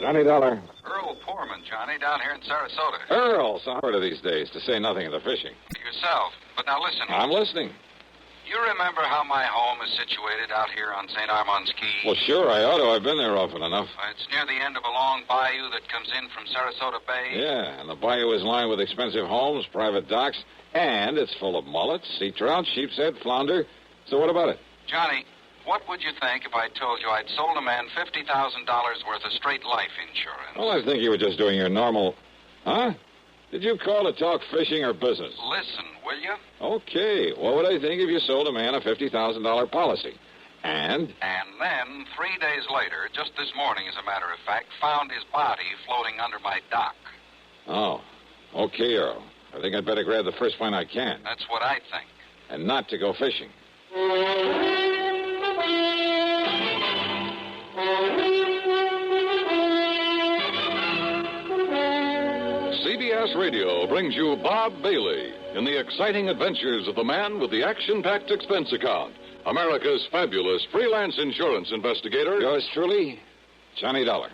Johnny Dollar. Earl Poorman, Johnny, down here in Sarasota. Earl, so heard of these days, to say nothing of the fishing. Yourself. But now listen. I'm listening. You remember how my home is situated out here on St. Armand's Key? Well, sure, I ought to. I've been there often enough. It's near the end of a long bayou that comes in from Sarasota Bay. Yeah, and the bayou is lined with expensive homes, private docks, and it's full of mullets, sea trout, sheep's head, flounder. So what about it? Johnny, what would you think if I told you I'd sold a man $50,000 worth of straight life insurance? Well, I think you were just doing your normal... Huh? Did you call to talk fishing or business? Listen, will you? Okay. What would I think if you sold a man a $50,000 policy? And? And then, 3 days later, just this morning, as a matter of fact, found his body floating under my dock. Oh. Okay, Earl. I think I'd better grab the first one I can. That's what I think. And not to go fishing. CBS Radio brings you Bob Bailey in the exciting adventures of the man with the action-packed expense account, America's fabulous freelance insurance investigator. Yours truly, Johnny Dollar.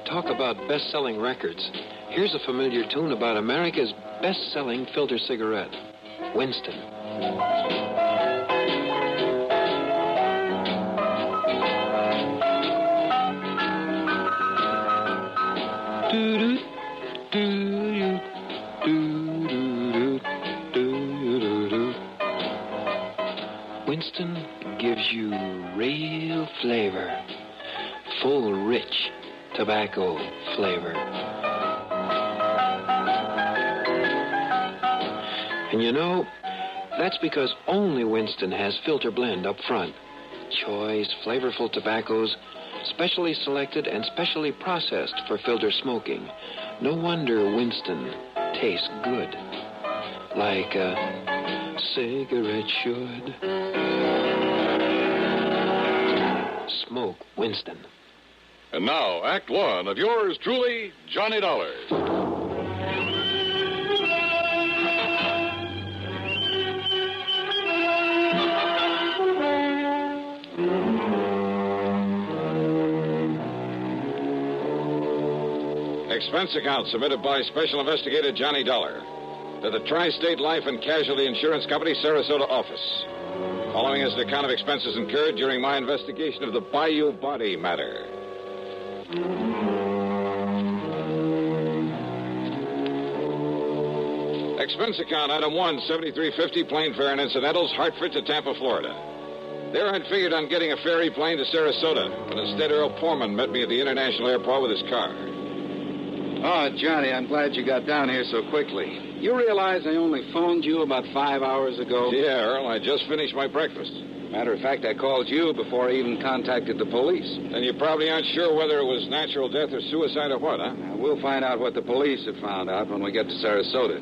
Talk about best-selling records. Here's a familiar tune about America's best-selling filter cigarette, Winston. Winston gives you real flavor, full, rich tobacco flavor. And you know, that's because only Winston has filter blend up front. Choice, flavorful tobaccos, specially selected and specially processed for filter smoking. No wonder Winston tastes good, like a cigarette should. Smoke Winston. And now, Act One of yours truly, Johnny Dollar. Expense account submitted by Special Investigator Johnny Dollar to the Tri-State Life and Casualty Insurance Company, Sarasota office. Following is an account of expenses incurred during my investigation of the Bayou body matter. Expense account, item 1, $73.50, plane fare and incidentals, Hartford to Tampa, Florida. There I'd figured on getting a ferry plane to Sarasota, but instead Earl Poorman met me at the international airport with his car. Oh, Johnny, I'm glad you got down here so quickly. You realize I only phoned you about 5 hours ago? Yeah, Earl, I just finished my breakfast. Matter of fact, I called you before I even contacted the police. Then you probably aren't sure whether it was natural death or suicide or what, huh? We'll find out what the police have found out when we get to Sarasota.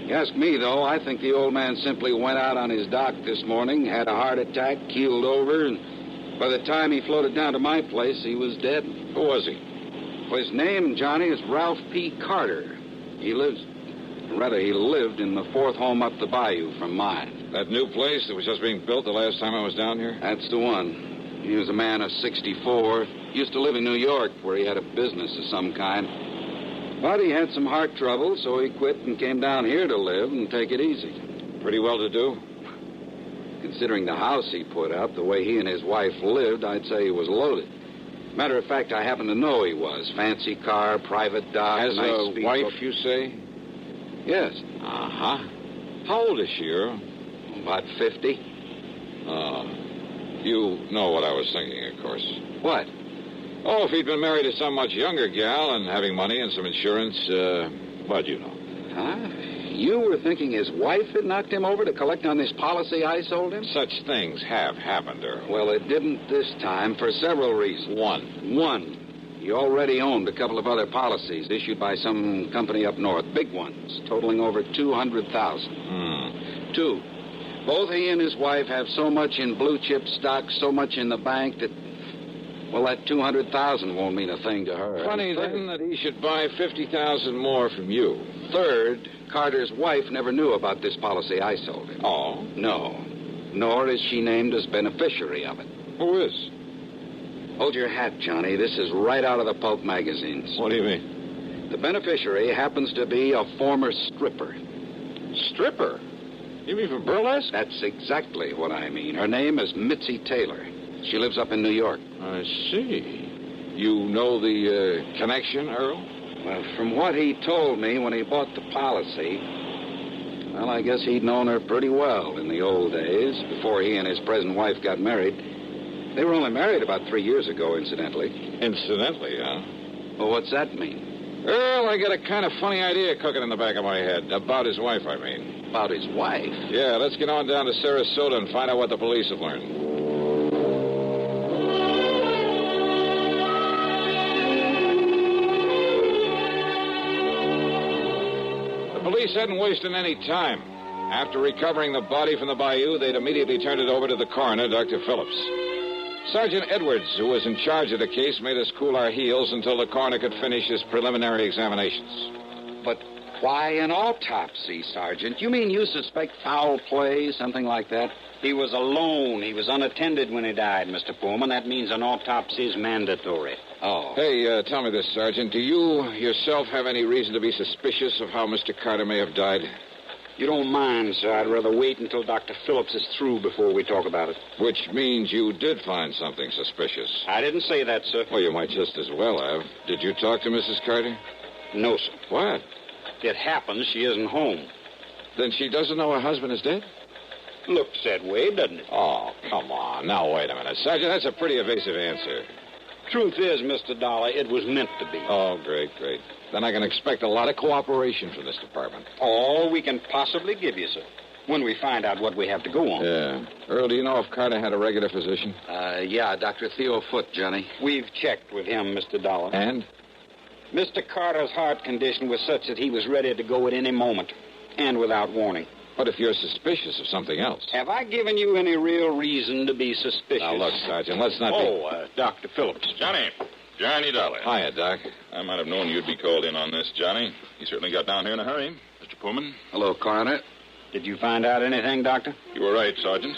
You ask me, though, I think the old man simply went out on his dock this morning, had a heart attack, keeled over, and by the time he floated down to my place, he was dead. Who was he? Well, his name, Johnny, is Ralph P. Carter. He lived in the fourth home up the bayou from mine. That new place that was just being built the last time I was down here? That's the one. He was a man of 64, used to live in New York, where he had a business of some kind. But he had some heart trouble, so he quit and came down here to live and take it easy. Pretty well to do? Considering the house he put up, the way he and his wife lived, I'd say he was loaded. Matter of fact, I happen to know he was. Fancy car, private dock, Has nice a speedboat. wife, you say? Yes. Uh-huh. How old is she, Earl? About 50. You know what I was thinking, of course. What? Oh, if he'd been married to some much younger gal and having money and some insurance, but you know. Huh? You were thinking his wife had knocked him over to collect on this policy I sold him? Such things have happened, Earl. Well, it didn't this time for several reasons. One. He already owned a couple of other policies issued by some company up north, big ones, totaling over $200,000. Two, both he and his wife have so much in blue chip stocks, so much in the bank that... Well, that $200,000 won't mean a thing to her. Funny, then, that he should buy $50,000 more from you. Third, Carter's wife never knew about this policy I sold him. Oh? No. Nor is she named as beneficiary of it. Who is? Hold your hat, Johnny. This is right out of the pulp magazines. What do you mean? The beneficiary happens to be a former stripper. Stripper? You mean for burlesque? That's exactly what I mean. Her name is Mitzi Taylor. She lives up in New York. I see. You know the connection, Earl? Well, from what he told me when he bought the policy, well, I guess he'd known her pretty well in the old days, before he and his present wife got married. They were only married about 3 years ago, incidentally. Incidentally, huh? Well, what's that mean? Earl, I got a kind of funny idea cooking in the back of my head. About his wife, I mean. About his wife? Yeah, let's get on down to Sarasota and find out what the police have learned. The police hadn't wasted any time. After recovering the body from the Bayou, they'd immediately turned it over to the coroner, Dr. Phillips. Sergeant Edwards, who was in charge of the case, made us cool our heels until the coroner could finish his preliminary examinations. But why an autopsy, Sergeant? You mean you suspect foul play, something like that? He was alone. He was unattended when he died, Mr. Pullman. That means an autopsy is mandatory. Oh. Hey, tell me this, Sergeant. Do you yourself have any reason to be suspicious of how Mr. Carter may have died? You don't mind, sir. I'd rather wait until Dr. Phillips is through before we talk about it. Which means you did find something suspicious. I didn't say that, sir. Well, you might just as well have. Did you talk to Mrs. Carter? No, sir. What? It happens she isn't home. Then she doesn't know her husband is dead? Looks that way, doesn't it? Oh, come on. Now, wait a minute. Sergeant, that's a pretty evasive answer. Truth is, Mr. Dollar, it was meant to be. Oh, great, great. Then I can expect a lot of cooperation from this department. All we can possibly give you, sir, when we find out what we have to go on. Yeah. Earl, do you know if Carter had a regular physician? Yeah, Dr. Theo Foote, Johnny. We've checked with him, Mr. Dollar. And? Mr. Carter's heart condition was such that he was ready to go at any moment, and without warning. But if you're suspicious of something else... Have I given you any real reason to be suspicious? Now, look, Sergeant, let's not be... Dr. Phillips. Johnny Dollar. Hiya, Doc. I might have known you'd be called in on this, Johnny. You certainly got down here in a hurry. Mr. Pullman? Hello, Coroner. Did you find out anything, Doctor? You were right, Sergeant.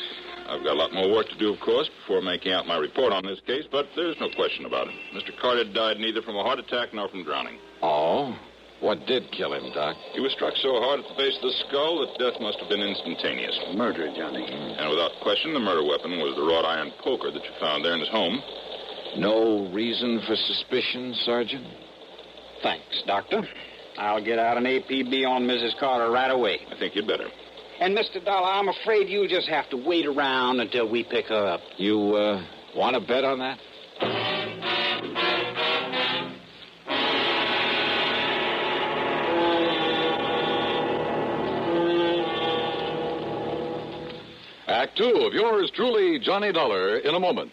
I've got a lot more work to do, of course, before making out my report on this case, but there's no question about it. Mr. Carter died neither from a heart attack nor from drowning. Oh? What did kill him, Doc? He was struck so hard at the base of the skull that death must have been instantaneous. Murder, Johnny. And without question, the murder weapon was the wrought iron poker that you found there in his home. No reason for suspicion, Sergeant? Thanks, Doctor. I'll get out an APB on Mrs. Carter right away. I think you'd better. And, Mr. Dollar, I'm afraid you'll just have to wait around until we pick her up. You, want to bet on that? Act 2 of yours truly, Johnny Dollar, in a moment.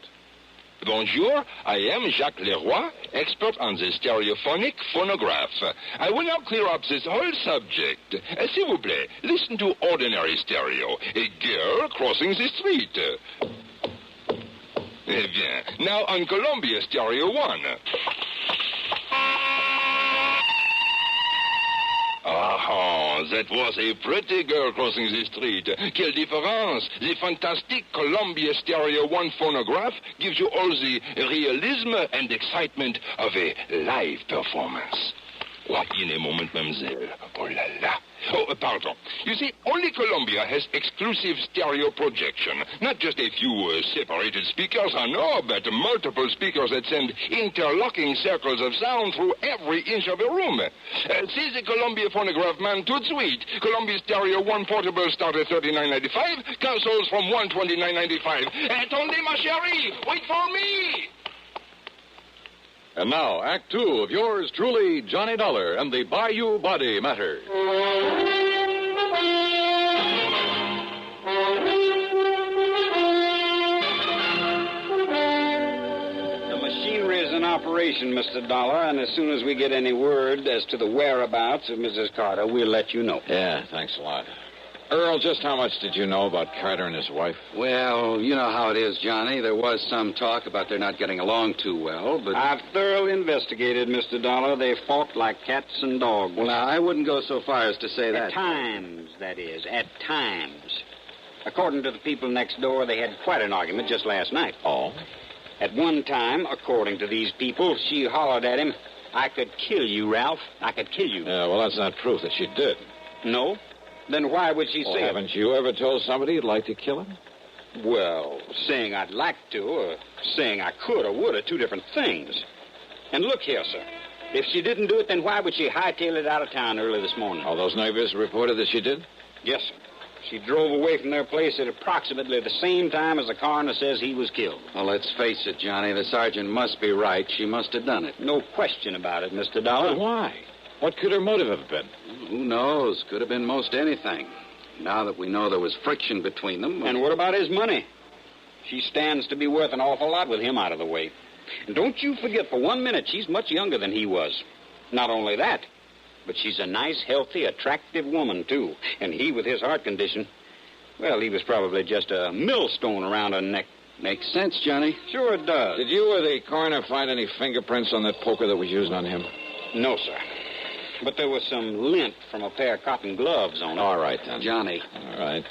Bonjour, I am Jacques Leroy, expert on the stereophonic phonograph. I will now clear up this whole subject. S'il vous plaît, listen to ordinary stereo. A girl crossing the street. Eh bien, now on Columbia Stereo 1. Ah, that was a pretty girl crossing the street. Quelle différence! The fantastic Columbia Stereo 1 phonograph gives you all the realism and excitement of a live performance. Why, in a moment, mademoiselle. Oh, la la. Oh, pardon. You see, only Columbia has exclusive stereo projection. Not just a few separated speakers, I know, but multiple speakers that send interlocking circles of sound through every inch of a room. See the Columbia phonograph, man, tout de suite. Columbia Stereo 1 portable start at $39.95. Consoles from $129.95. Attendez, ma chérie! Wait for me! And now, Act 2 of yours truly, Johnny Dollar and the Bayou Body Matter. The machinery is in operation, Mr. Dollar, and as soon as we get any word as to the whereabouts of Mrs. Carter, we'll let you know. Yeah, thanks a lot. Earl, just how much did you know about Carter and his wife? Well, you know how it is, Johnny. There was some talk about their not getting along too well, but... I've thoroughly investigated, Mr. Dollar. They fought like cats and dogs. Well, now, I wouldn't go so far as to say that. At times, that is. At times. According to the people next door, they had quite an argument just last night. Oh? At one time, according to these people, she hollered at him, "I could kill you, Ralph. I could kill you." Yeah, well, that's not proof that she did. No? Then why would she say it? Haven't you ever told somebody you'd like to kill him? Well, saying I'd like to, or saying I could or would are two different things. And look here, sir. If she didn't do it, then why would she hightail it out of town early this morning? Oh, those neighbors reported that she did? Yes, sir. She drove away from their place at approximately the same time as the coroner says he was killed. Well, let's face it, Johnny. The sergeant must be right. She must have done it. No question about it, Mr. Dollar. But why? What could her motive have been? Who knows? Could have been most anything. Now that we know there was friction between them... And what about his money? She stands to be worth an awful lot with him out of the way. And don't you forget for 1 minute, she's much younger than he was. Not only that, but she's a nice, healthy, attractive woman, too. And he, with his heart condition, well, he was probably just a millstone around her neck. Makes sense, Johnny. Sure it does. Did you or the coroner find any fingerprints on that poker that was used on him? No, sir. But there was some lint from a pair of cotton gloves on it. All right, then. Johnny. All right.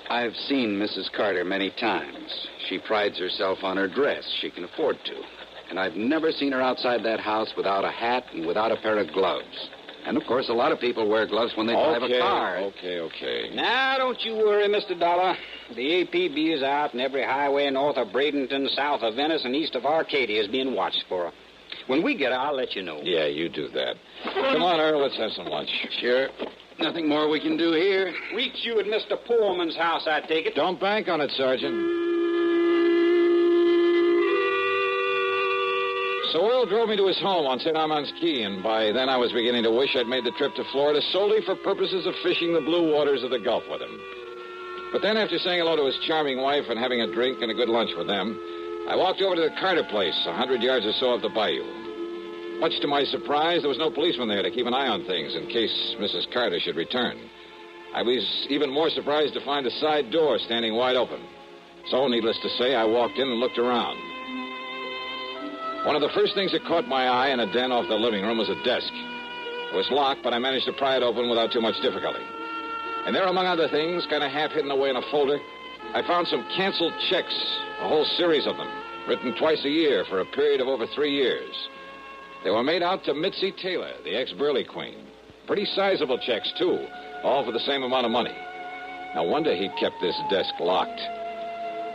I've seen Mrs. Carter many times. She prides herself on her dress. She can afford to. And I've never seen her outside that house without a hat and without a pair of gloves. And, of course, a lot of people wear gloves when they drive a car. Okay. Now, don't you worry, Mr. Dollar. The APB is out, and every highway north of Bradenton, south of Venice, and east of Arcadia is being watched for her. When we get her, I'll let you know. Yeah, you do that. Come on, Earl, let's have some lunch. Sure. Nothing more we can do here. Reach you at Mr. Poorman's house, I take it. Don't bank on it, Sergeant. So Earl drove me to his home on St. Armand's Key, and by then I was beginning to wish I'd made the trip to Florida solely for purposes of fishing the blue waters of the Gulf with him. But then, after saying hello to his charming wife and having a drink and a good lunch with them, I walked over to the Carter place, 100 yards or so up the bayou. Much to my surprise, there was no policeman there to keep an eye on things in case Mrs. Carter should return. I was even more surprised to find the side door standing wide open. So, needless to say, I walked in and looked around. One of the first things that caught my eye in a den off the living room was a desk. It was locked, but I managed to pry it open without too much difficulty. And there, among other things, kind of half hidden away in a folder, I found some canceled checks, a whole series of them, written twice a year for a period of over 3 years. They were made out to Mitzi Taylor, the ex-Burley Queen. Pretty sizable checks, too, all for the same amount of money. No wonder he'd kept this desk locked.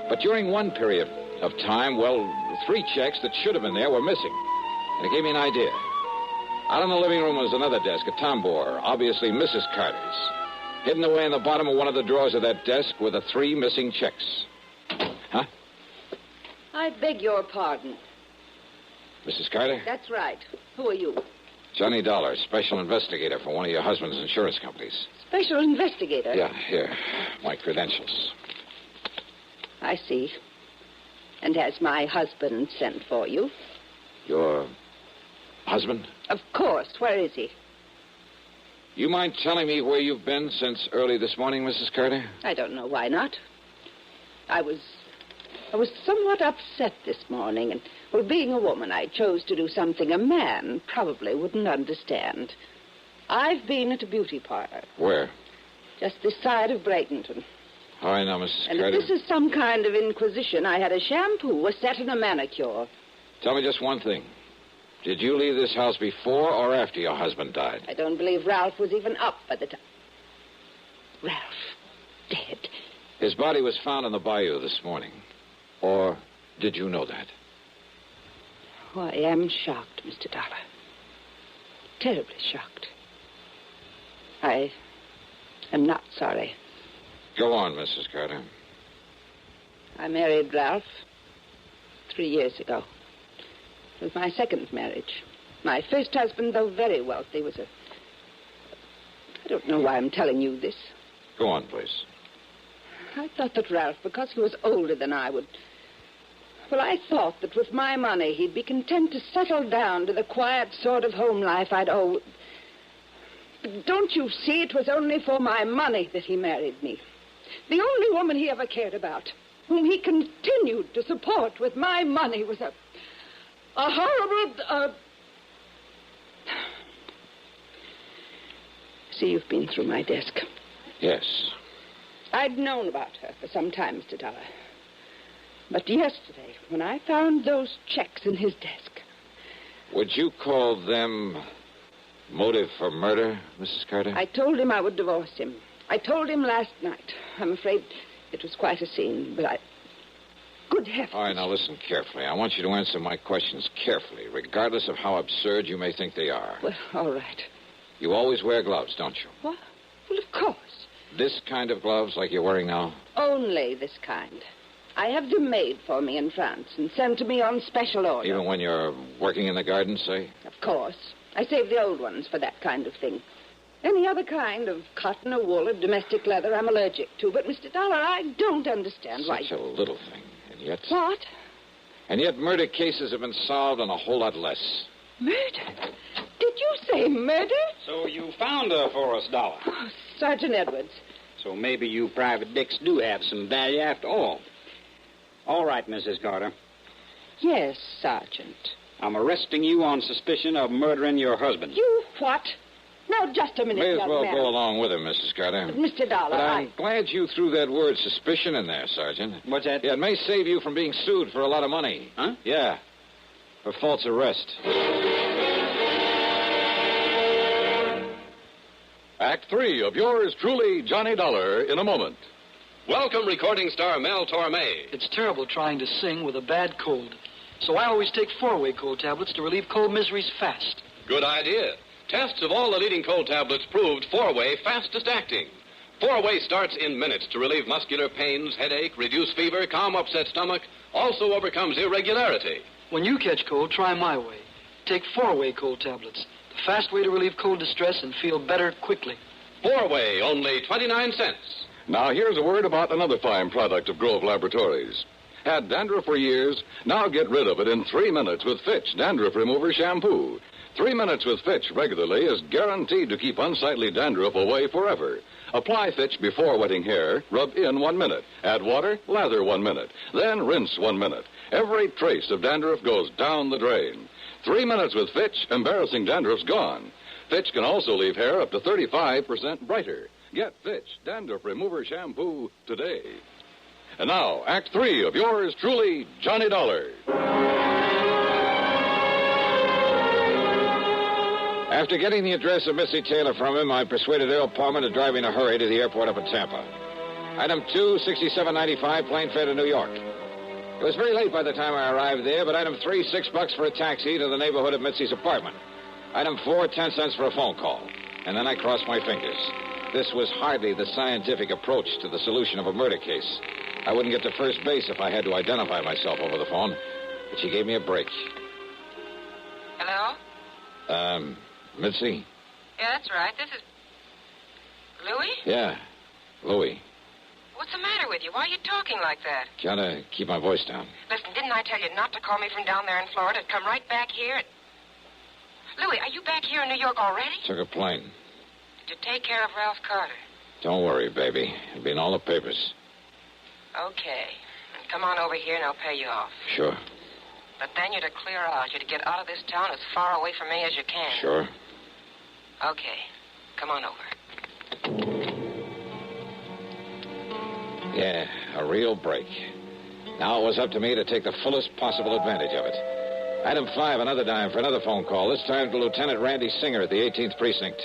But during one period of time, well, 3 checks that should have been there were missing. And it gave me an idea. Out in the living room was another desk, a tambour, obviously Mrs. Carter's. Hidden away in the bottom of one of the drawers of that desk were the 3 missing checks. Huh? I beg your pardon. Mrs. Carter? That's right. Who are you? Johnny Dollar, special investigator for one of your husband's insurance companies. Special investigator? Yeah, here. My credentials. I see. And has my husband sent for you? Your husband? Of course. Where is he? You mind telling me where you've been since early this morning, Mrs. Carter? I don't know why not. I was somewhat upset this morning, and, well, being a woman, I chose to do something a man probably wouldn't understand. I've been at a beauty parlor. Where? Just this side of Bradenton. All right, now, Mrs. And Carter. if this is some kind of inquisition, I had a shampoo, a set, and a manicure. Tell me just one thing. Did you leave this house before or after your husband died? I don't believe Ralph was even up by the time. Ralph, dead. His body was found in the bayou this morning. Or did you know that? Oh, I am shocked, Mr. Dollar. Terribly shocked. I am not sorry. Go on, Mrs. Carter. I married Ralph 3 years ago. It was my second marriage. My first husband, though very wealthy, was a... I don't know why I'm telling you this. Go on, please. I thought that Ralph, because he was older than I would... Well, I thought that with my money, he'd be content to settle down to the quiet sort of home life I'd always... But don't you see, it was only for my money that he married me. The only woman he ever cared about, whom he continued to support with my money, was a horrible... See, you've been through my desk. Yes. I'd known about her for some time, Mr. Dollar. But yesterday, when I found those checks in his desk... Would you call them motive for murder, Mrs. Carter? I told him I would divorce him. I told him last night. I'm afraid it was quite a scene, but Good heavens. All right, now listen carefully. I want you to answer my questions carefully, regardless of how absurd you may think they are. Well, all right. You always wear gloves, don't you? What? Well, of course. This kind of gloves like you're wearing now? Only this kind. I have them made for me in France and sent to me on special order. Even when you're working in the garden, say? Of course. I save the old ones for that kind of thing. Any other kind of cotton or wool or domestic leather I'm allergic to. But, Mr. Dollar, I don't understand why... Such a little thing. And yet... What? And yet murder cases have been solved on a whole lot less. Murder? Did you say murder? So you found her for us, Dollar. Oh, Sergeant Edwards. So maybe you private dicks do have some value after all. All right, Mrs. Carter. Yes, Sergeant. I'm arresting you on suspicion of murdering your husband. You what? Now, just a minute, May as young well man. go along with him, Mrs. Carter. But, Mr. Dollar, But I'm glad you threw that word suspicion in there, Sergeant. What's that? Yeah, it may save you from being sued for a lot of money. Huh? Yeah, for false arrest. Act 3 of yours truly, Johnny Dollar, in a moment. Welcome, recording star Mel Torme. It's terrible trying to sing with a bad cold. So I always take 4-way cold tablets to relieve cold miseries fast. Good idea. Tests of all the leading cold tablets proved 4-way fastest acting. 4-way starts in minutes to relieve muscular pains, headache, reduce fever, calm upset stomach, also overcomes irregularity. When you catch cold, try my way. Take 4-way cold tablets. The fast way to relieve cold distress and feel better quickly. 4-way, only 29 cents. Now, here's a word about another fine product of Grove Laboratories. Had dandruff for years? Now get rid of it in 3 minutes with Fitch Dandruff Remover Shampoo. 3 minutes with Fitch regularly is guaranteed to keep unsightly dandruff away forever. Apply Fitch before wetting hair, rub in 1 minute. Add water, lather 1 minute. Then rinse 1 minute. Every trace of dandruff goes down the drain. 3 minutes with Fitch, embarrassing dandruff's gone. Fitch can also leave hair up to 35% brighter. Get Fitch Dandruff Remover Shampoo today. And now, Act 3 of yours truly, Johnny Dollar. After getting the address of Missy Taylor from him, I persuaded Earl Palmer to drive in a hurry to the airport up in Tampa. Item 2, 6795, plane fare to New York. It was very late by the time I arrived there, but item 3, $6 for a taxi to the neighborhood of Mitzi's apartment. Item 4, 10 cents for a phone call. And then I crossed my fingers. This was hardly the scientific approach to the solution of a murder case. I wouldn't get to first base if I had to identify myself over the phone. But she gave me a break. Hello? Mitzi? Yeah, that's right. This is... Louis? Yeah, Louis. What's the matter with you? Why are you talking like that? Gotta keep my voice down. Listen, didn't I tell you not to call me from down there in Florida? Come right back here. Louis, are you back here in New York already? Took a plane. Did you take care of Ralph Carter? Don't worry, baby. It'll be in all the papers. Okay. And come on over here and I'll pay you off. Sure. But then you're to clear out. You're to get out of this town as far away from me as you can. Sure. Okay. Come on over. Yeah, a real break. Now it was up to me to take the fullest possible advantage of it. Item 5, another dime for another phone call, this time to Lieutenant Randy Singer at the 18th Precinct.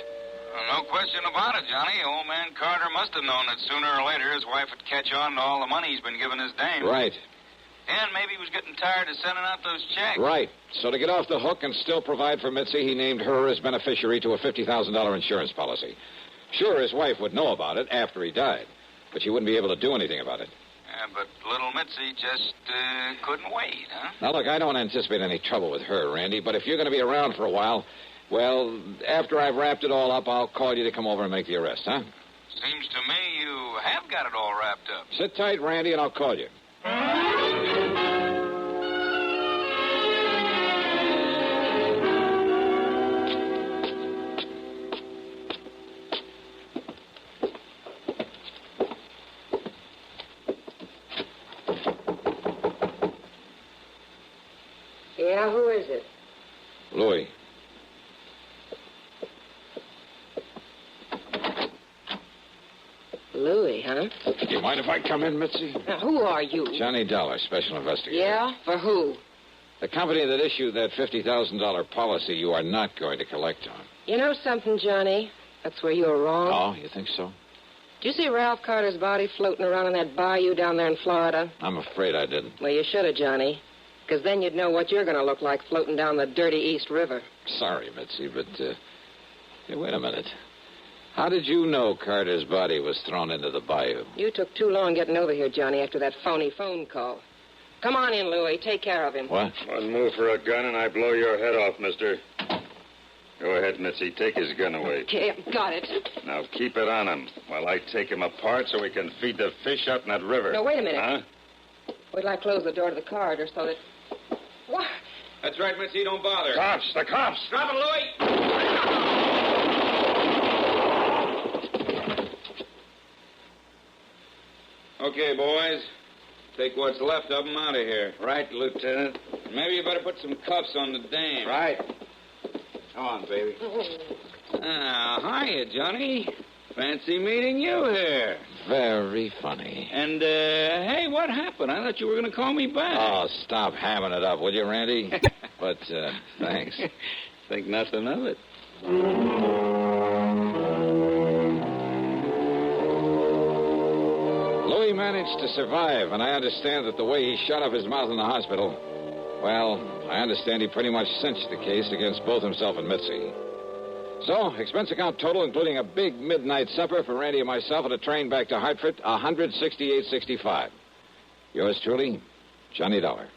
No question about it, Johnny. Old man Carter must have known that sooner or later his wife would catch on to all the money he's been giving his dame. Right. And maybe he was getting tired of sending out those checks. Right. So to get off the hook and still provide for Mitzi, he named her as beneficiary to a $50,000 insurance policy. Sure, his wife would know about it after he died, but she wouldn't be able to do anything about it. Yeah, but little Mitzi just couldn't wait, huh? Now, look, I don't anticipate any trouble with her, Randy, but if you're going to be around for a while, well, after I've wrapped it all up, I'll call you to come over and make the arrest, huh? Seems to me you have got it all wrapped up. Sit tight, Randy, and I'll call you. Yeah, who is it? Louis. Louis, huh? Do you mind if I come in, Mitzi? Now, who are you? Johnny Dollar, special investigator. Yeah? For who? The company that issued that $50,000 policy you are not going to collect on. You know something, Johnny? That's where you're wrong. Oh, you think so? Did you see Ralph Carter's body floating around in that bayou down there in Florida? I'm afraid I didn't. Well, you should have, Johnny. Because then you'd know what you're going to look like floating down the dirty East River. Sorry, Mitzi, but, hey, wait a minute. How did you know Carter's body was thrown into the bayou? You took too long getting over here, Johnny, after that phony phone call. Come on in, Louis. Take care of him. What? One move for a gun and I blow your head off, mister. Go ahead, Mitzi. Take his gun away. Okay, I've got it. Now keep it on him while I take him apart so we can feed the fish out in that river. No, wait a minute. Huh? Wait till I close the door to the corridor so that... What? That's right, Mitzi. Don't bother. Cops! The cops! Drop it, Louis! Okay, boys. Take what's left of them out of here. Right, Lieutenant. Maybe you better put some cuffs on the dame. Right. Come on, baby. Hiya, Johnny. Fancy meeting you here. Very funny. And, hey, what happened? I thought you were going to call me back. Oh, stop hamming it up, will you, Randy? But, thanks. Think nothing of it. Louis managed to survive, and I understand that the way he shut up his mouth in the hospital, well, I understand he pretty much cinched the case against both himself and Mitzi. So, expense account total, including a big midnight supper for Randy and myself and a train back to Hartford, $168.65. Yours truly, Johnny Dollar.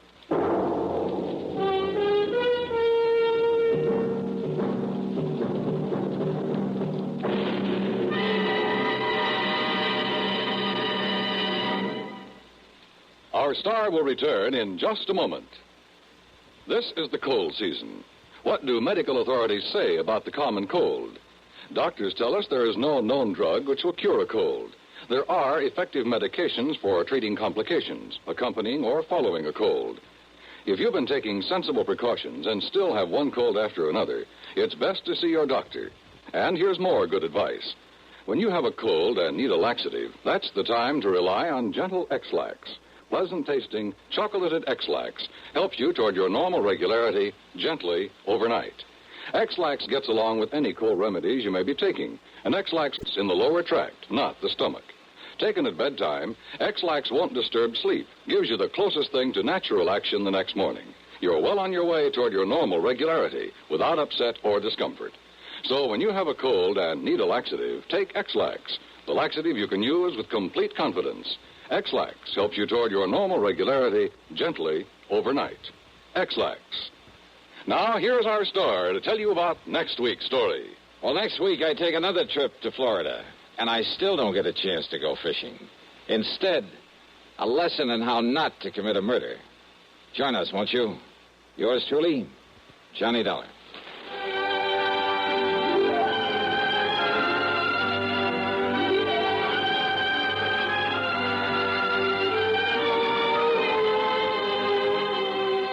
Our star will return in just a moment. This is the cold season. What do medical authorities say about the common cold? Doctors tell us there is no known drug which will cure a cold. There are effective medications for treating complications, accompanying or following a cold. If you've been taking sensible precautions and still have one cold after another, it's best to see your doctor. And here's more good advice. When you have a cold and need a laxative, that's the time to rely on gentle X-Lax. Pleasant-tasting, chocolated X-Lax helps you toward your normal regularity gently overnight. X-Lax gets along with any cold remedies you may be taking, and X-Lax is in the lower tract, not the stomach. Taken at bedtime, X-Lax won't disturb sleep, gives you the closest thing to natural action the next morning. You're well on your way toward your normal regularity without upset or discomfort. So when you have a cold and need a laxative, take X-Lax, the laxative you can use with complete confidence. X-Lax helps you toward your normal regularity gently overnight. X-Lax. Now, here's our star to tell you about next week's story. Well, next week I take another trip to Florida, and I still don't get a chance to go fishing. Instead, a lesson in how not to commit a murder. Join us, won't you? Yours truly, Johnny Dollar.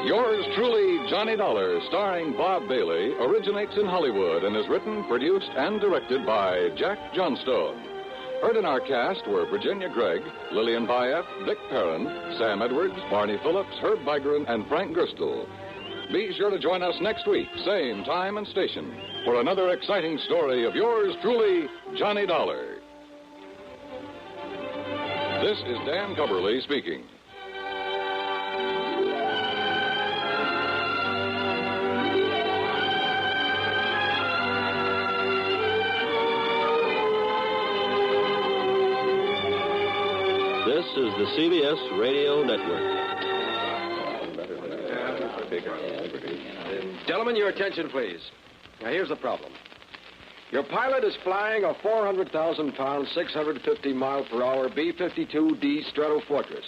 Yours truly, Johnny Dollar, starring Bob Bailey, originates in Hollywood and is written, produced, and directed by Jack Johnstone. Heard in our cast were Virginia Gregg, Lillian Bayef, Dick Perrin, Sam Edwards, Barney Phillips, Herb Vigran, and Frank Gerstle. Be sure to join us next week, same time and station, for another exciting story of yours truly, Johnny Dollar. This is Dan Cubberly speaking. This is the CBS Radio Network. Gentlemen, your attention, please. Now, here's the problem. Your pilot is flying a 400,000-pound, 650-mile-per-hour B-52D Stratofortress.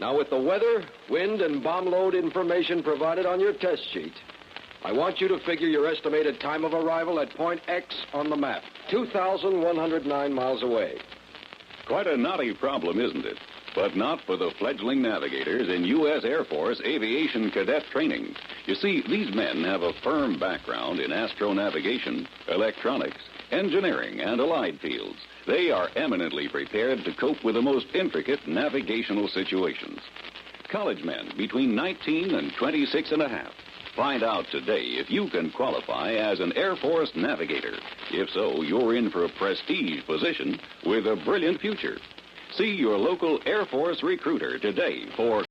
Now, with the weather, wind, and bomb load information provided on your test sheet, I want you to figure your estimated time of arrival at point X on the map, 2,109 miles away. Quite a knotty problem, isn't it? but not for the fledgling navigators in U.S. Air Force aviation cadet training. You see, these men have a firm background in astronavigation, electronics, engineering, and allied fields. They are eminently prepared to cope with the most intricate navigational situations. College men between 19 and 26 and a half. Find out today if you can qualify as an Air Force navigator. If so, you're in for a prestige position with a brilliant future. See your local Air Force recruiter today for